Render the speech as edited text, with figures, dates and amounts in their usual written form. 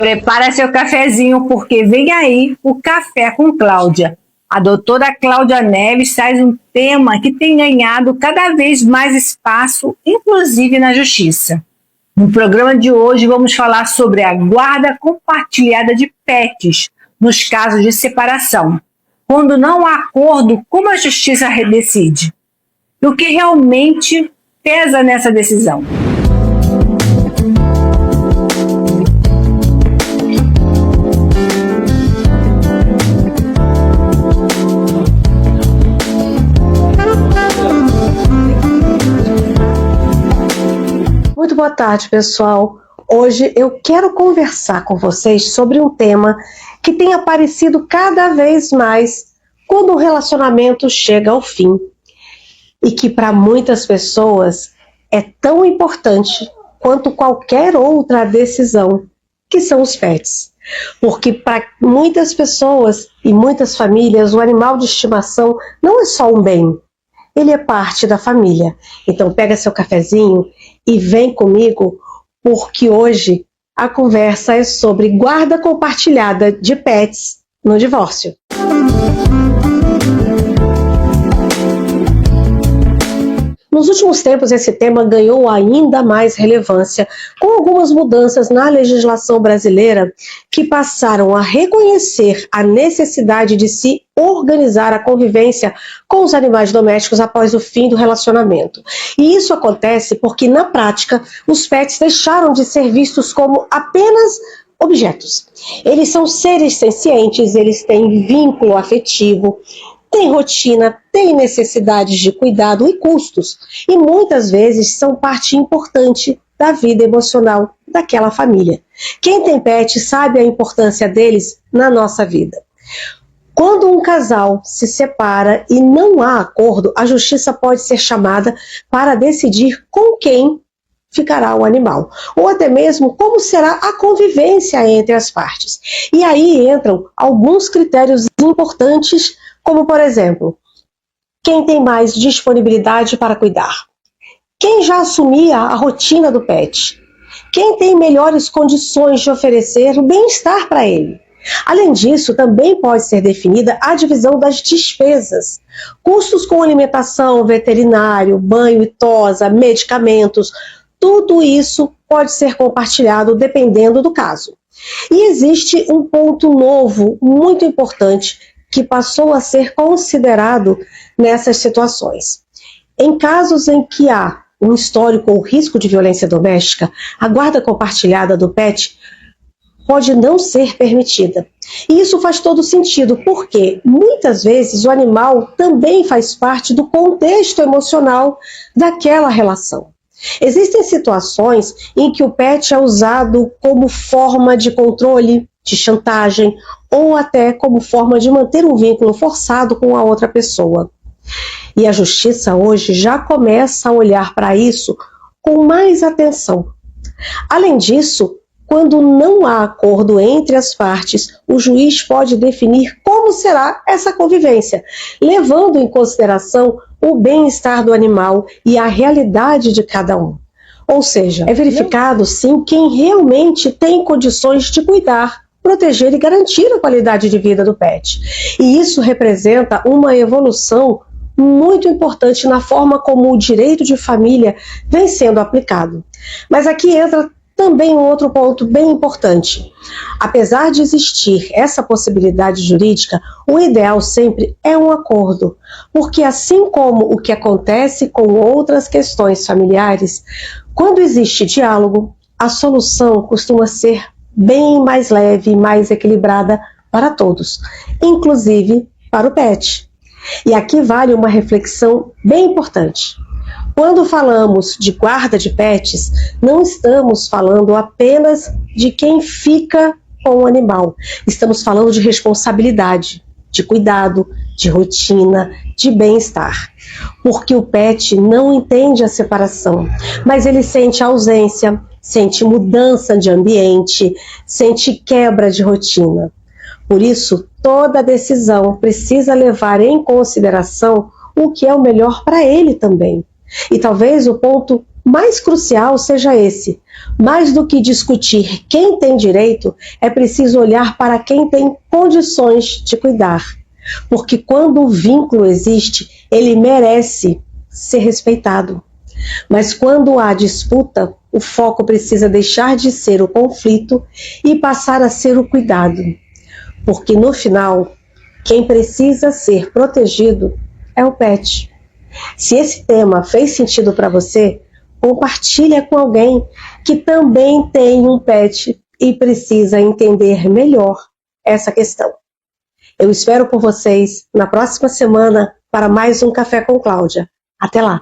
Prepara seu cafezinho, porque vem aí o Café com Cláudia. A doutora Cláudia Neves traz um tema que tem ganhado cada vez mais espaço, inclusive na justiça. No programa de hoje vamos falar sobre a guarda compartilhada de pets nos casos de separação. Quando não há acordo, como a justiça decide? E o que realmente pesa nessa decisão? Muito boa tarde, pessoal. Hoje eu quero conversar com vocês sobre um tema que tem aparecido cada vez mais quando o relacionamento chega ao fim e que para muitas pessoas é tão importante quanto qualquer outra decisão, que são os pets. Porque para muitas pessoas e muitas famílias o animal de estimação não é só um bem, ele é parte da família. Então pega seu cafezinho e vem comigo, porque hoje a conversa é sobre guarda compartilhada de pets no divórcio. Nos últimos tempos, esse tema ganhou ainda mais relevância, com algumas mudanças na legislação brasileira que passaram a reconhecer a necessidade de se organizar a convivência com os animais domésticos após o fim do relacionamento. E isso acontece porque, na prática, os pets deixaram de ser vistos como apenas objetos. Eles são seres sencientes, eles têm vínculo afetivo, tem rotina, tem necessidades de cuidado e custos, e muitas vezes são parte importante da vida emocional daquela família. Quem tem pet sabe a importância deles na nossa vida. Quando um casal se separa e não há acordo, a justiça pode ser chamada para decidir com quem ficará o animal, ou até mesmo como será a convivência entre as partes. E aí entram alguns critérios importantes, como, por exemplo, quem tem mais disponibilidade para cuidar? Quem já assumia a rotina do pet? Quem tem melhores condições de oferecer o bem-estar para ele? Além disso, também pode ser definida a divisão das despesas. Custos com alimentação, veterinário, banho e tosa, medicamentos, tudo isso pode ser compartilhado dependendo do caso. E existe um ponto novo, muito importante, que passou a ser considerado nessas situações. Em casos em que há um histórico ou risco de violência doméstica, a guarda compartilhada do pet pode não ser permitida. E isso faz todo sentido, porque muitas vezes o animal também faz parte do contexto emocional daquela relação. Existem situações em que o pet é usado como forma de controle, de chantagem, ou até como forma de manter um vínculo forçado com a outra pessoa. E a justiça hoje já começa a olhar para isso com mais atenção. Além disso, quando não há acordo entre as partes, o juiz pode definir como será essa convivência, levando em consideração o bem-estar do animal e a realidade de cada um. Ou seja, é verificado sim quem realmente tem condições de cuidar, proteger e garantir a qualidade de vida do pet. E isso representa uma evolução muito importante na forma como o direito de família vem sendo aplicado. Mas aqui entra também um outro ponto bem importante. Apesar de existir essa possibilidade jurídica, o ideal sempre é um acordo, porque assim como o que acontece com outras questões familiares, quando existe diálogo, a solução costuma ser bem mais leve e mais equilibrada para todos, inclusive para o pet. E aqui vale uma reflexão bem importante. Quando falamos de guarda de pets, não estamos falando apenas de quem fica com o animal. Estamos falando de responsabilidade, de cuidado, de rotina, de bem-estar. Porque o pet não entende a separação, mas ele sente ausência, sente mudança de ambiente, sente quebra de rotina. Por isso, toda decisão precisa levar em consideração o que é o melhor para ele também. E talvez o ponto mais crucial seja esse. Mais do que discutir quem tem direito, é preciso olhar para quem tem condições de cuidar. Porque quando o vínculo existe, ele merece ser respeitado. Mas quando há disputa, o foco precisa deixar de ser o conflito e passar a ser o cuidado. Porque no final, quem precisa ser protegido é o pet. Se esse tema fez sentido para você, compartilha com alguém que também tem um pet e precisa entender melhor essa questão. Eu espero por vocês na próxima semana para mais um Café com Cláudia. Até lá!